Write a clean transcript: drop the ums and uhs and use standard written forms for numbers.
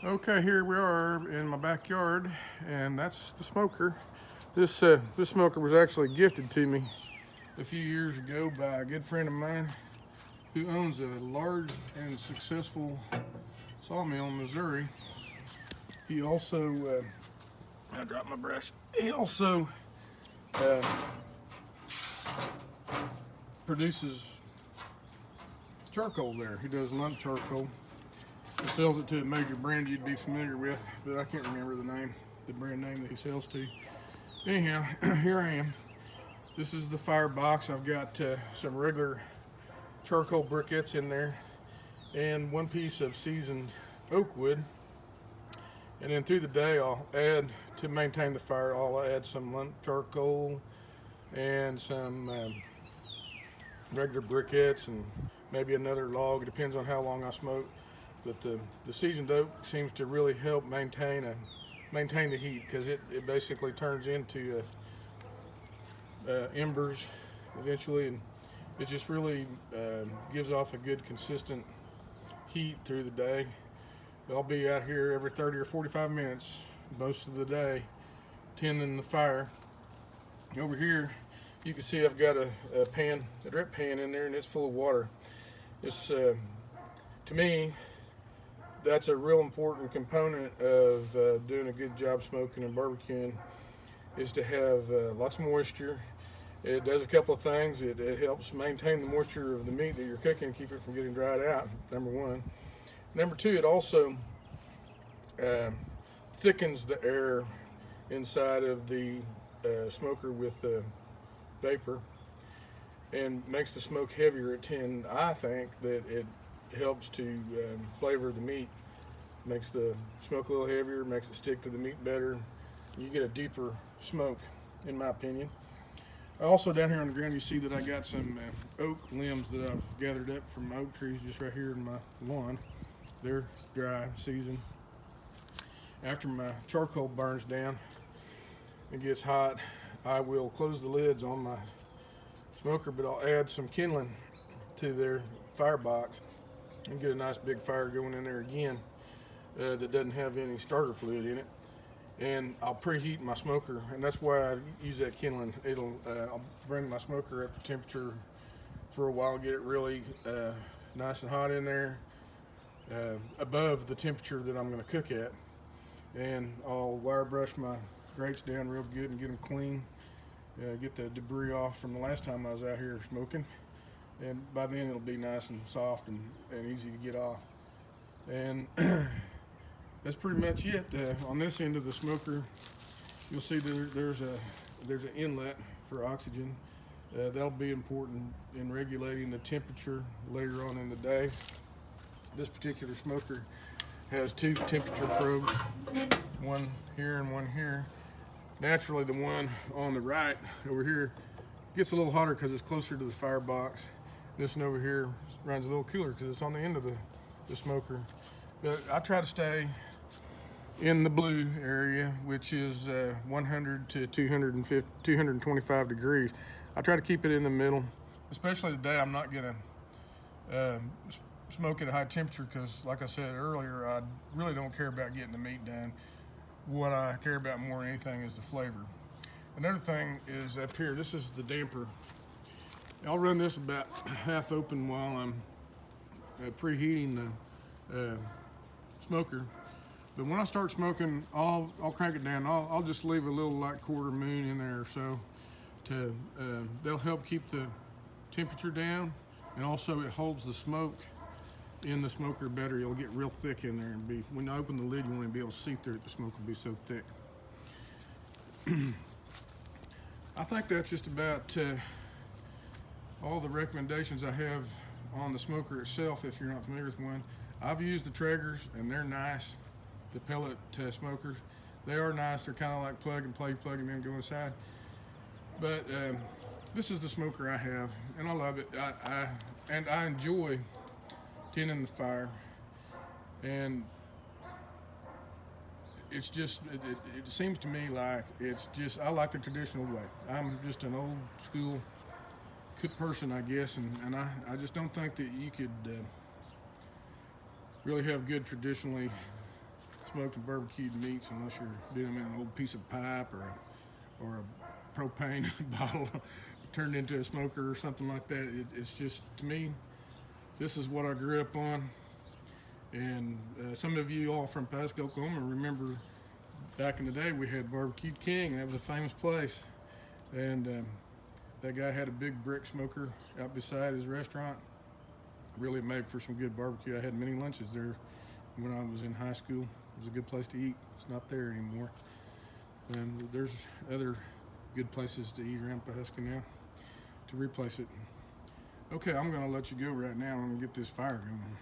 Okay, here we are in my backyard, and that's the smoker. This smoker was actually gifted to me a few years ago by a good friend of mine who owns a large and successful sawmill in Missouri. He also, I dropped my brush. He also uh, produces charcoal there. He does lump charcoal. He sells it to a major brand you'd be familiar with, but I can't remember the brand name that he sells to. Anyhow, here I am. This is the firebox. I've got some regular charcoal briquettes in there and one piece of seasoned oak wood. And then through the day, I'll add to maintain the fire. I'll add some lump charcoal and some regular briquettes and maybe another log. It depends on how long I smoke. But the seasoned oak seems to really help maintain the heat because it basically turns into embers eventually, and it just really gives off a good consistent heat through the day. I'll be out here every 30 or 45 minutes most of the day tending the fire. Over here, you can see I've got a pan, a drip pan in there, and it's full of water. It's to me, that's a real important component of doing a good job smoking and barbecuing is to have lots of moisture. It does a couple of things. It helps maintain the moisture of the meat that you're cooking, keep it from getting dried out, number one. Number two, it also uh, thickens the air inside of the smoker with vapor and makes the smoke heavier at 10. I think that it helps to flavor the meat, makes the smoke a little heavier, makes it stick to the meat better. You get a deeper smoke, in my opinion. Also down here on the ground, you see that I got some oak limbs that I've gathered up from oak trees just right here in my lawn. They're dry, seasoned. After my charcoal burns down and gets hot, I will close the lids on my smoker, but I'll add some kindling to their firebox and get a nice big fire going in there again that doesn't have any starter fluid in it. And I'll preheat my smoker, and that's why I use that kindling. I'll bring my smoker up to temperature for a while, get it really nice and hot in there, above the temperature that I'm going to cook at. And I'll wire brush my grates down real good and get them clean, get the debris off from the last time I was out here smoking. And by then it'll be nice and soft and easy to get off. And that's pretty much it. On this end of the smoker, you'll see there's an inlet for oxygen. That'll be important in regulating the temperature later on in the day. This particular smoker has two temperature probes, one here and one here. Naturally, the one on the right over here gets a little hotter because it's closer to the firebox. This one over here runs a little cooler because it's on the end of the smoker. But I try to stay in the blue area, which is 100 to 250, 225 degrees. I try to keep it in the middle, especially today. I'm not going to smoke at a high temperature because, like I said earlier, I really don't care about getting the meat done. What I care about more than anything is the flavor. Another thing is up here, this is the damper. I'll run this about half open while I'm preheating the smoker. But when I start smoking, I'll crank it down. I'll just leave a little like quarter moon in there or so to they'll help keep the temperature down, and also it holds the smoke in the smoker better. It'll get real thick in there and be when you open the lid, you won't even be able to see through it. The smoke will be so thick. I think that's just about all the recommendations I have on the smoker itself. If you're not familiar with one, I've used the Traegers and they're nice. The pellet smokers, they are nice. They're kind of like plug and play, plug them in, go inside. But this is the smoker I have, and I love it. I enjoy tending the fire, and it's just it seems to me like it's just I like the traditional way. I'm just an old school person, I guess, and I just don't think that you could really have good traditionally smoked and barbecued meats unless you're doing them in an old piece of pipe or a propane bottle turned into a smoker or something like that. It's just, to me, this is what I grew up on. And some of you all from Pasco, Oklahoma remember back in the day we had Barbecue King. That was a famous place. And that guy had a big brick smoker out beside his restaurant. Really made for some good barbecue. I had many lunches there when I was in high school. It was a good place to eat. It's not there anymore. And there's other good places to eat around Pawhuska now to replace it. Okay, I'm gonna let you go right now. I'm gonna get this fire going.